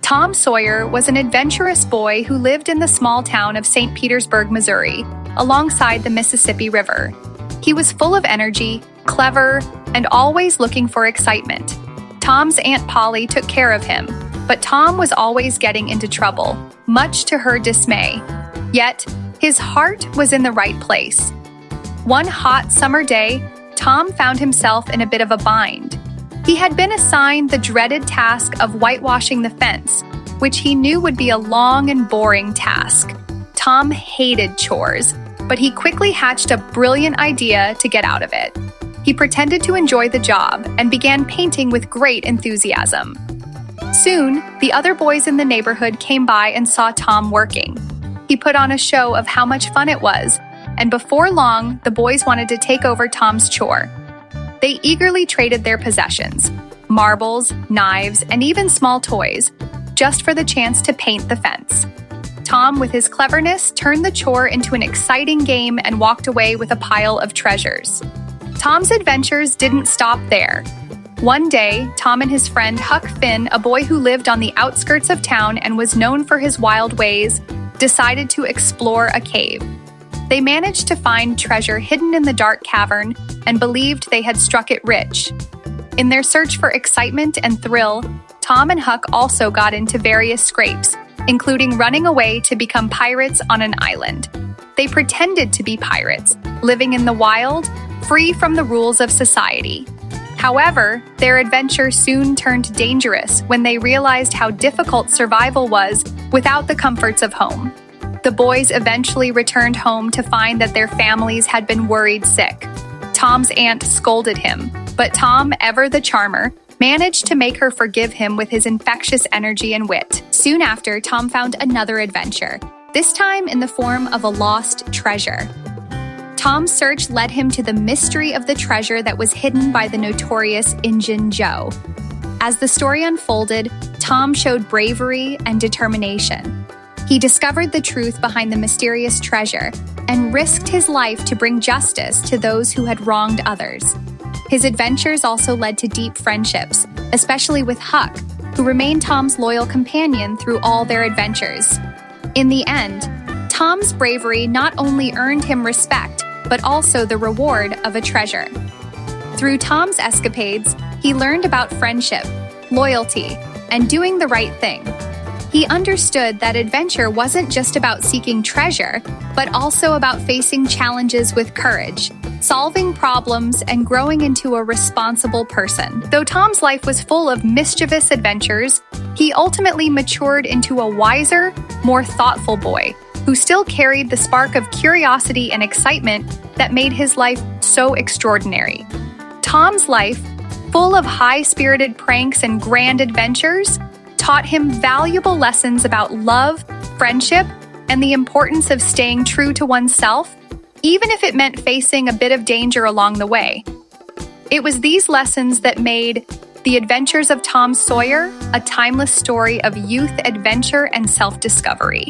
Tom Sawyer was an adventurous boy who lived in the small town of St. Petersburg, Missouri, alongside the Mississippi River. He was full of energy, clever, and always looking for excitement. Tom's Aunt Polly took care of him, but Tom was always getting into trouble, much to her dismay. Yet, his heart was in the right place. One hot summer day, Tom found himself in a bit of a bind. He had been assigned the dreaded task of whitewashing the fence, which he knew would be a long and boring task. Tom hated chores, but he quickly hatched a brilliant idea to get out of it. He pretended to enjoy the job and began painting with great enthusiasm. Soon, the other boys in the neighborhood came by and saw Tom working. He put on a show of how much fun it was, and before long, the boys wanted to take over Tom's chore. They eagerly traded their possessions, marbles, knives, and even small toys, just for the chance to paint the fence. Tom, with his cleverness, turned the chore into an exciting game and walked away with a pile of treasures. Tom's adventures didn't stop there. One day, Tom and his friend Huck Finn, a boy who lived on the outskirts of town and was known for his wild ways, decided to explore a cave. They managed to find treasure hidden in the dark cavern and believed they had struck it rich. In their search for excitement and thrill, Tom and Huck also got into various scrapes, including running away to become pirates on an island. They pretended to be pirates, living in the wild, free from the rules of society. However, their adventure soon turned dangerous when they realized how difficult survival was without the comforts of home. The boys eventually returned home to find that their families had been worried sick. Tom's aunt scolded him, but Tom, ever the charmer, managed to make her forgive him with his infectious energy and wit. Soon after, Tom found another adventure, this time in the form of a lost treasure. Tom's search led him to the mystery of the treasure that was hidden by the notorious Injun Joe. As the story unfolded, Tom showed bravery and determination. He discovered the truth behind the mysterious treasure and risked his life to bring justice to those who had wronged others. His adventures also led to deep friendships, especially with Huck, who remained Tom's loyal companion through all their adventures. In the end, Tom's bravery not only earned him respect, but also the reward of a treasure. Through Tom's escapades, he learned about friendship, loyalty, and doing the right thing. He understood that adventure wasn't just about seeking treasure, but also about facing challenges with courage, solving problems, and growing into a responsible person. Though Tom's life was full of mischievous adventures, he ultimately matured into a wiser, more thoughtful boy who still carried the spark of curiosity and excitement that made his life so extraordinary. Tom's life, full of high-spirited pranks and grand adventures, taught him valuable lessons about love, friendship, and the importance of staying true to oneself, even if it meant facing a bit of danger along the way. It was these lessons that made The Adventures of Tom Sawyer a timeless story of youth, adventure, and self-discovery.